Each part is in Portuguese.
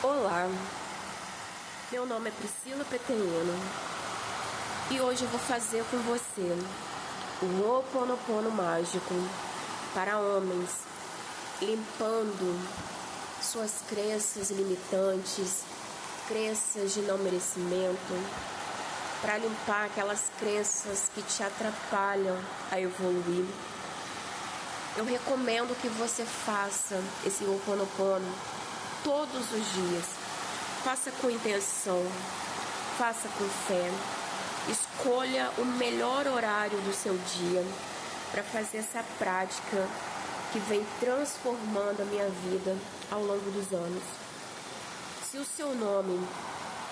Olá, meu nome é Priscila Petelino e hoje eu vou fazer com você um Ho'oponopono mágico para homens, limpando suas crenças limitantes, crenças de não merecimento, para limpar aquelas crenças que te atrapalham a evoluir. Eu recomendo que você faça esse Ho'oponopono todos os dias. Faça com intenção, faça com fé. Escolha o melhor horário do seu dia para fazer essa prática que vem transformando a minha vida ao longo dos anos. Se o seu nome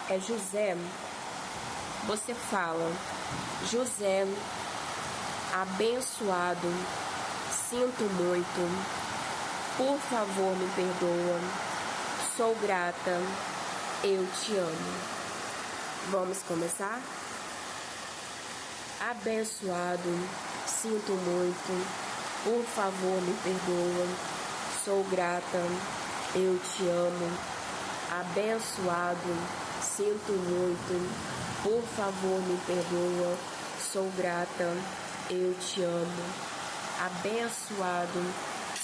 é José, você fala: José, abençoado, sinto muito, por favor me perdoa, sou grata, eu te amo. Vamos começar? Abençoado, sinto muito, por favor me perdoa, sou grata, eu te amo. Abençoado, sinto muito, por favor me perdoa, sou grata, eu te amo. Abençoado,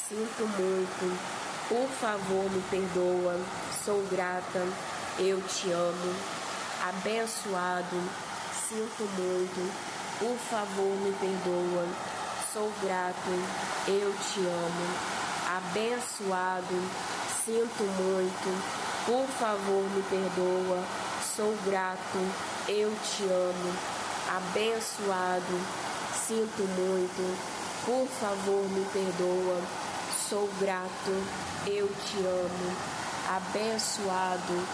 sinto muito, por favor me perdoa, sou grata, eu te amo. Abençoado, sinto muito, por favor me perdoa, sou grato, eu te amo. Abençoado, sinto muito, por favor me perdoa, sou grato, eu te amo. Abençoado, sinto muito, por favor me perdoa, sou grato, eu te amo. Abençoado,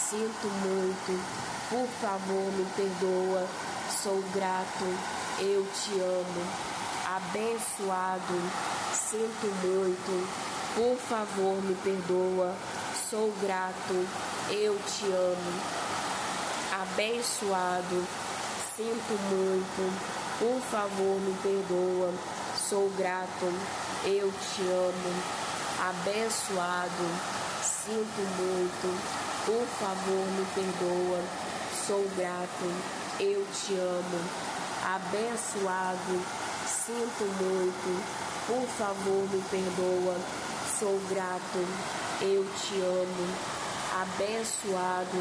sinto muito, por favor me perdoa, sou grato, eu te amo. Abençoado, sinto muito, por favor me perdoa, sou grato, eu te amo. Abençoado, sinto muito, por favor me perdoa, sou grato, eu te amo. Abençoado, sinto muito, por favor me perdoa, sou grato, eu te amo. Abençoado, sinto muito, por favor me perdoa, sou grato, eu te amo. Abençoado,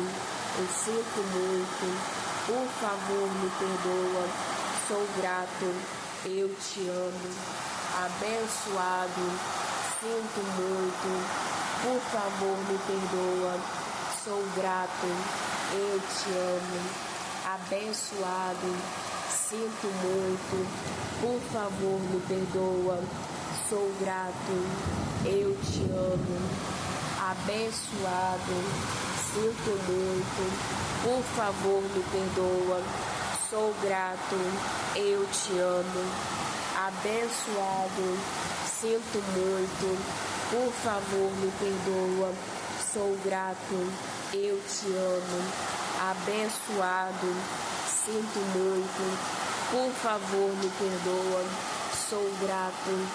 eu sinto muito, por favor me perdoa, sou grato, eu te amo. Abençoado, sinto muito, por favor me perdoa, sou grato, eu te amo. Abençoado, sinto muito, por favor me perdoa, sou grato, eu te amo. Abençoado, sinto muito, por favor me perdoa, sou grato, eu te amo. Abençoado, sinto muito, por favor me perdoa, sou grato, eu te amo. Abençoado, sinto muito, por favor me perdoa, sou grato,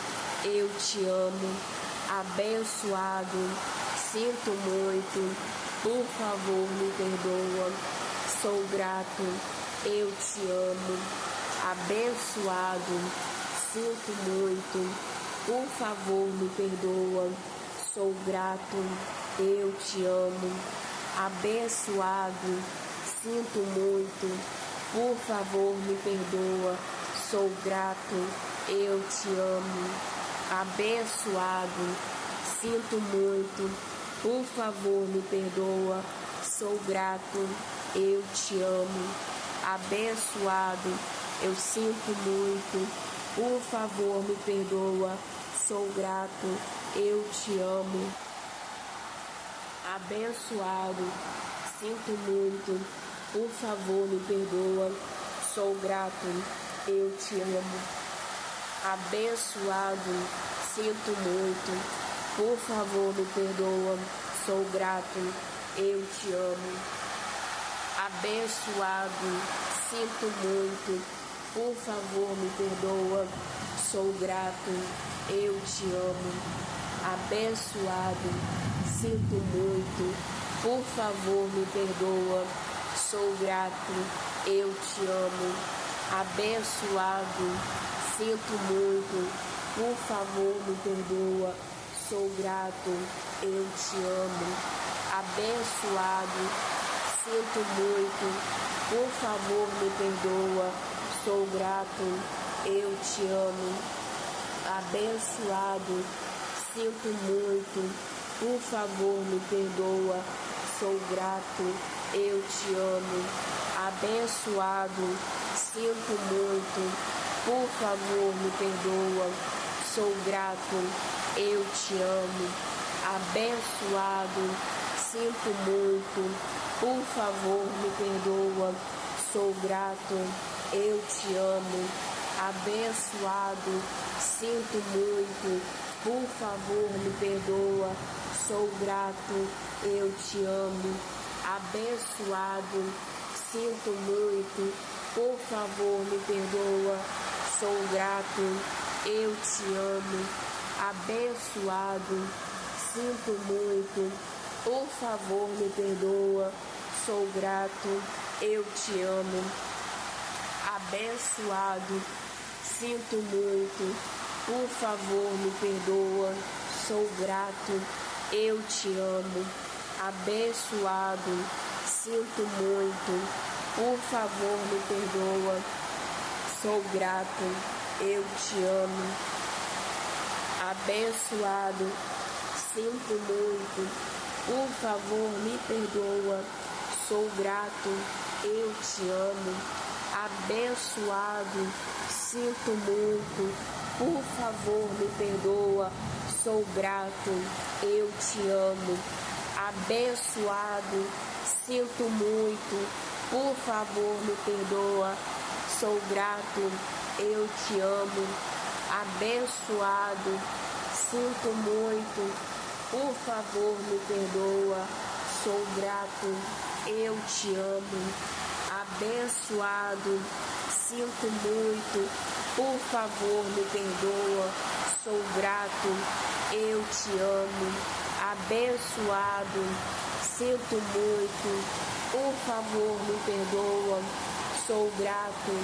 eu te amo. Abençoado, sinto muito, por favor me perdoa, sou grato, eu te amo. Abençoado, sinto muito, por favor me perdoa, sou grato, eu te amo. Abençoado, sinto muito, por favor me perdoa, sou grato, eu te amo. Abençoado, sinto muito, por favor me perdoa, sou grato, eu te amo. Abençoado, eu sinto muito, por favor me perdoa, sou grato, eu te amo. Abençoado, sinto muito, por favor me perdoa, sou grato, eu te amo. Abençoado, sinto muito, por favor me perdoa, sou grato, eu te amo. Abençoado, sinto muito, por favor me perdoa, sou grato, eu te amo. Abençoado, sinto muito, por favor, me perdoa, sou grato, eu te amo, abençoado, sinto muito, por favor, me perdoa, sou grato, eu te amo, abençoado, sinto muito, por favor, me perdoa, sou grato, eu te amo, abençoado, sinto muito, por favor, me perdoa, sou grato, eu te amo, abençoado, sinto muito, por favor, me perdoa, sou grato, eu te amo, abençoado, sinto muito, por favor, me perdoa, sou grato, eu te amo, abençoado, sinto muito, por favor, me perdoa, sou grato, eu te amo, abençoado, sinto muito, por favor, me perdoa, sou grato, eu te amo, abençoado, sinto muito, por favor, me perdoa, sou grato, eu te amo, abençoado, sinto muito, por favor, me perdoa, sou grato, eu te amo, abençoado, sinto muito, por favor, me perdoa, sou grato, eu te amo, abençoado, sinto muito, por favor, me perdoa, sou grato, eu te amo, abençoado, sinto muito, por favor, me perdoa, sou grato, eu te amo, abençoado, sinto muito, por favor, me perdoa, sou grato, eu te amo, abençoado, sinto muito, por favor, me perdoa, sou grato, eu te amo, abençoado, sinto muito, por favor, me perdoa, sou grato,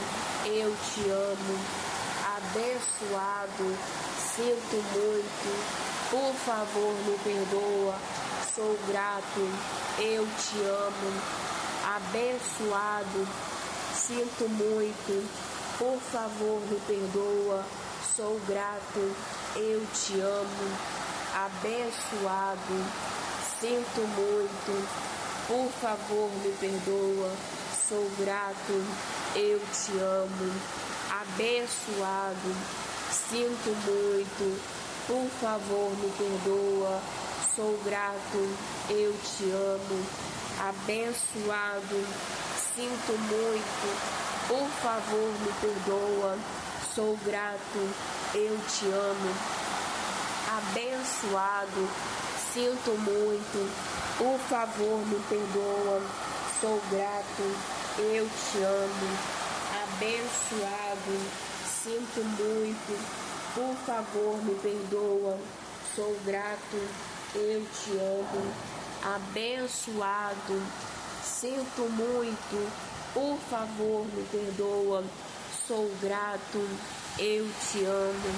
eu te amo, abençoado, sinto muito, por favor, me perdoa, sou grato, eu te amo, abençoado, sinto muito, por favor, me perdoa, sou grato, eu te amo, abençoado, sinto muito, por favor, me perdoa, sou grato, eu te amo, abençoado, sinto muito, por favor, me perdoa, sou grato, eu te amo, abençoado, sinto muito, por favor, me perdoa, sou grato, eu te amo, abençoado, sinto muito, por favor, me perdoa, sou grato, eu te amo, abençoado, sinto muito, por favor, me perdoa, sou grato, eu te amo, abençoado, sinto muito, por favor, me perdoa, sou grato, eu te amo,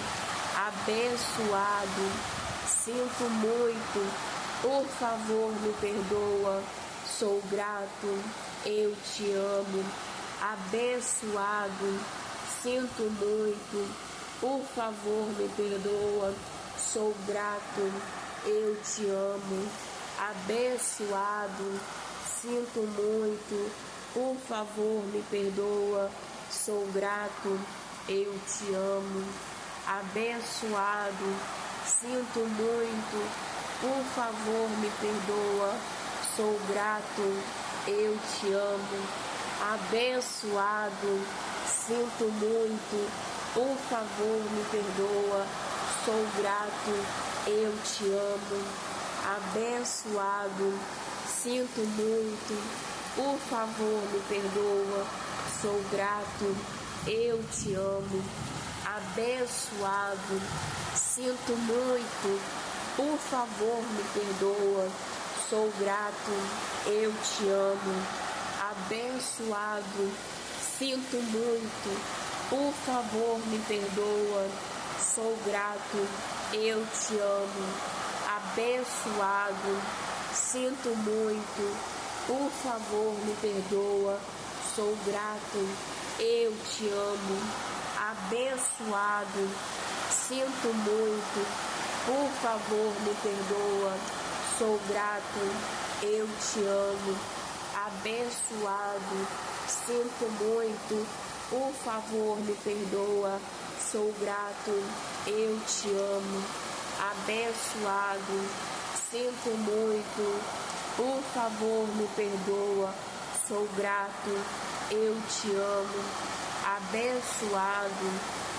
abençoado, sinto muito, por favor, me perdoa, sou grato, eu te amo, abençoado, sinto muito, por favor, me perdoa, sou grato, eu te amo, abençoado, sinto muito, por favor, me perdoa, sou grato, eu te amo, abençoado, sinto muito, por favor, me perdoa, sou grato, eu te amo, abençoado, sinto muito, por favor, me perdoa, sou grato, eu te amo, abençoado, sinto muito, por favor, me perdoa, sou grato, eu te amo, abençoado, sinto muito, por favor, me perdoa, sou grato, eu te amo, abençoado, sinto muito, por favor, me perdoa, sou grato, eu te amo, abençoado, sinto muito, por favor me perdoa, sou grato, eu te amo, abençoado, sinto muito, por favor me perdoa, sou grato, eu te amo, abençoado, sinto muito, por favor me perdoa, sou grato, eu te amo, abençoado, sinto muito, por favor me perdoa, sou grato, eu te amo, abençoado, sinto muito, por favor me perdoa, sou grato, eu te amo, abençoado,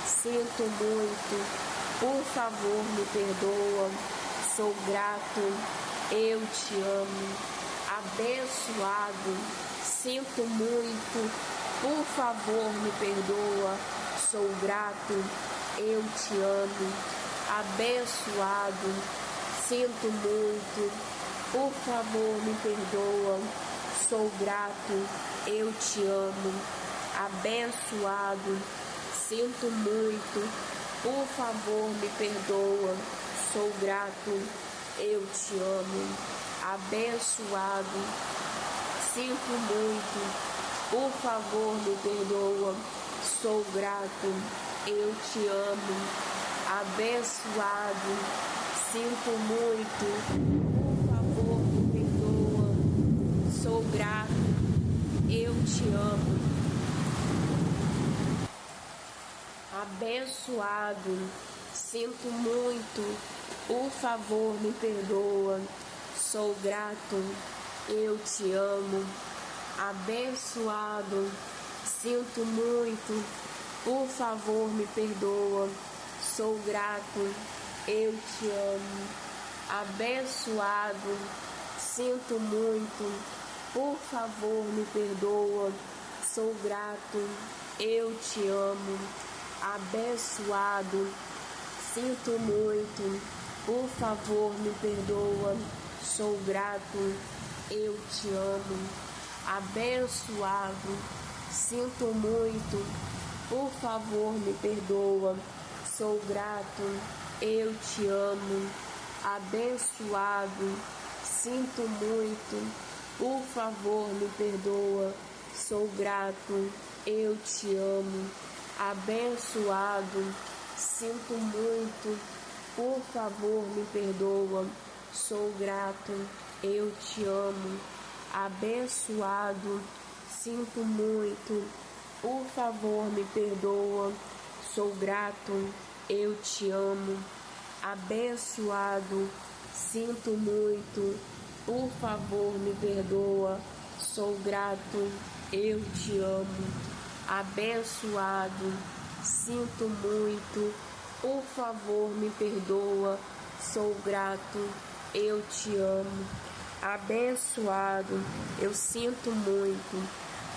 sinto muito, por favor me perdoa, sou grato, eu te amo, abençoado, sinto muito, por favor me perdoa, sou grato, eu te amo, abençoado, sinto muito, por favor me perdoa, sou grato, eu te amo, abençoado, sinto muito, por favor me perdoa, sou grato, eu te amo, abençoado, sinto muito, por favor me perdoa, sou grato, eu te amo, abençoado, sinto muito, por favor me perdoa, sou grato, eu te amo, abençoado, sinto muito, por favor me perdoa, sou grato, eu te amo, abençoado, sinto muito, por favor me perdoa, sou grato, eu te amo, abençoado, sinto muito, por favor me perdoa, sou grato, eu te amo, abençoado, sinto muito, por favor me perdoa, sou grato, eu te amo, abençoado, sinto muito, por favor me perdoa, sou grato, eu te amo, abençoado, sinto muito, por favor me perdoa, sou grato, eu te amo, abençoado, sinto muito, por favor me perdoa, sou grato, eu te amo, abençoado, sinto muito, por favor me perdoa, sou grato, eu te amo, abençoado, sinto muito, por favor me perdoa, sou grato, eu te amo, abençoado, sinto muito, por favor me perdoa, sou grato, eu te amo, abençoado, eu sinto muito,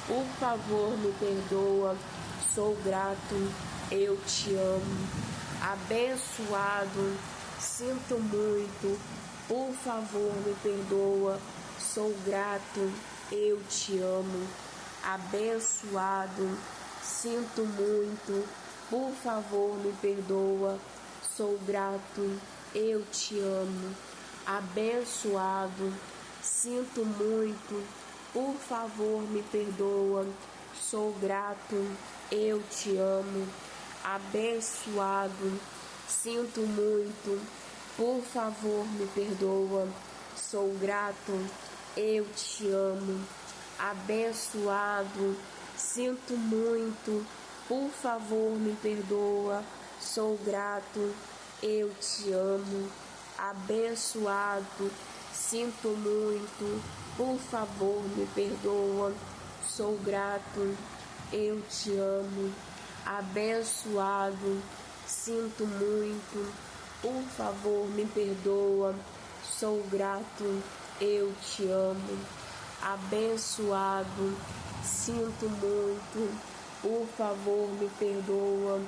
por favor me perdoa, sou grato, eu te amo, abençoado, sinto muito, por favor me perdoa, sou grato, eu te amo, abençoado, sinto muito, por favor me perdoa, sou grato, eu te amo, abençoado, sinto muito, por favor me perdoa, sou grato, eu te amo, abençoado, sinto muito, por favor me perdoa, sou grato, eu te amo, abençoado, sinto muito, por favor me perdoa, sou grato, eu te amo, abençoado, sinto muito, por favor me perdoa, sou grato, eu te amo, abençoado, sinto muito, por favor me perdoa, sou grato, eu te amo, abençoado, sinto muito, por favor me perdoa,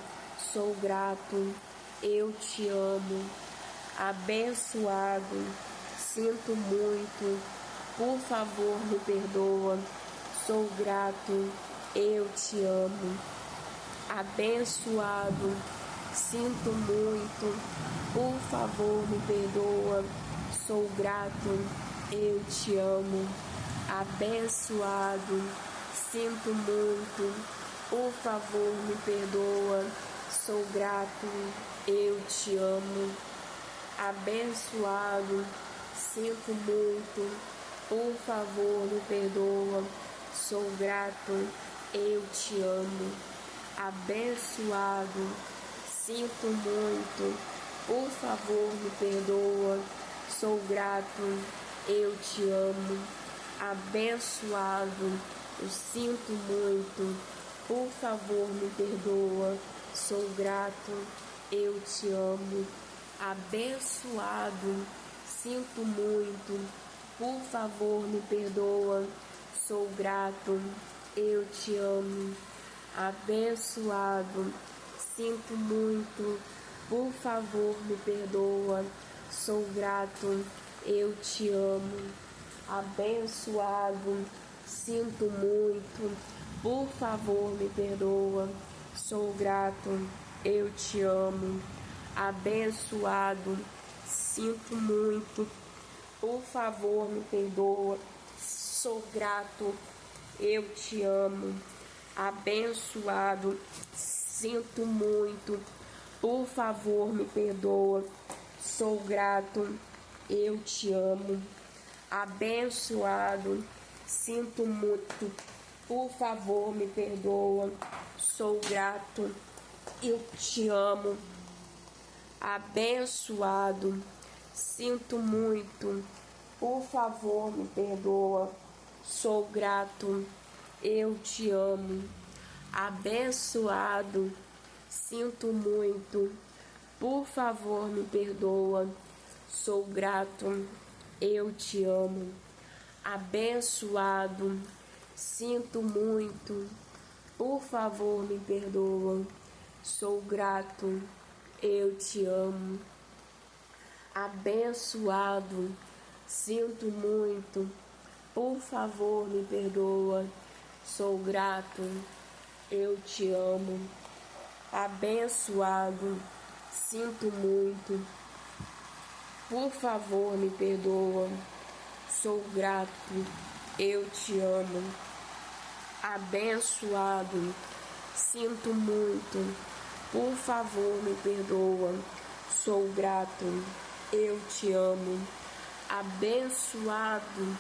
sou grato, eu te amo, abençoado, sinto muito, por favor me perdoa, sou grato, eu te amo. Abençoado, sinto muito, por favor me perdoa, sou grato, eu te amo. Abençoado, sinto muito, por favor me perdoa, sou grato, eu te amo. Abençoado, sinto muito, por favor me perdoa, sou grato, eu te amo. Abençoado, sinto muito, por favor me perdoa, sou grato, eu te amo. Abençoado, eu sinto muito, por favor me perdoa, sou grato, eu te amo. Abençoado, sinto muito, por favor me perdoa, sou grato, eu te amo. Abençoado, sinto muito, por favor me perdoa, sou grato, eu te amo. Abençoado, sinto muito, por favor me perdoa, sou grato, eu te amo. Abençoado, sinto muito, por favor me perdoa, sou grato, eu te amo. Abençoado, sinto muito, por favor me perdoa, sou grato, eu te amo. Abençoado, sinto muito, por favor me perdoa, sou grato, eu te amo. Abençoado, sinto muito, por favor me perdoa, sou grato, eu te amo. Abençoado, sinto muito, por favor me perdoa, sou grato, eu te amo. Abençoado, sinto muito, por favor me perdoa, sou grato, eu te amo. Abençoado, sinto muito, por favor me perdoa, sou grato, eu te amo. Abençoado, sinto muito, por favor me perdoa, sou grato, eu te amo. Abençoado, sinto muito, por favor me perdoa, sou grato, eu te amo. Abençoado,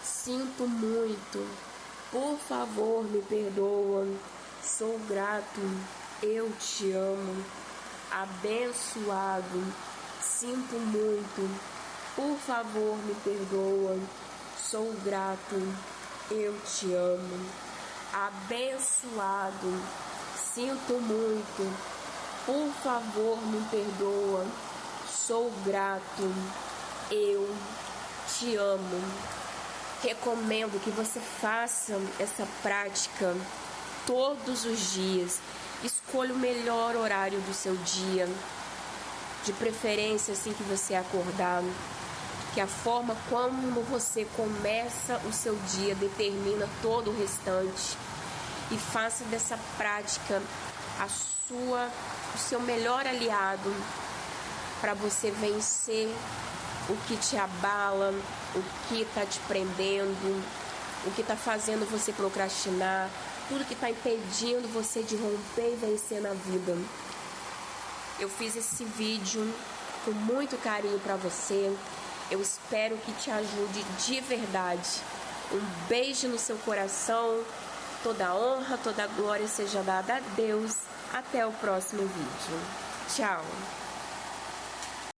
sinto muito, por favor me perdoa, sou grato, eu te amo. Abençoado, sinto muito, por favor me perdoa, sou grato, eu te amo. Abençoado, sinto muito, por favor me perdoa, sou grato, eu te amo. Recomendo que você faça essa prática todos os dias. Escolha o melhor horário do seu dia, de preferência assim que você acordar, que a forma como você começa o seu dia determina todo o restante. E faça dessa prática o seu melhor aliado para você vencer o que te abala, o que está te prendendo, o que está fazendo você procrastinar, tudo que está impedindo você de romper e vencer na vida. Eu fiz esse vídeo com muito carinho para você. Eu espero que te ajude de verdade. Um beijo no seu coração. Toda honra, toda glória seja dada a Deus. Até o próximo vídeo. Tchau.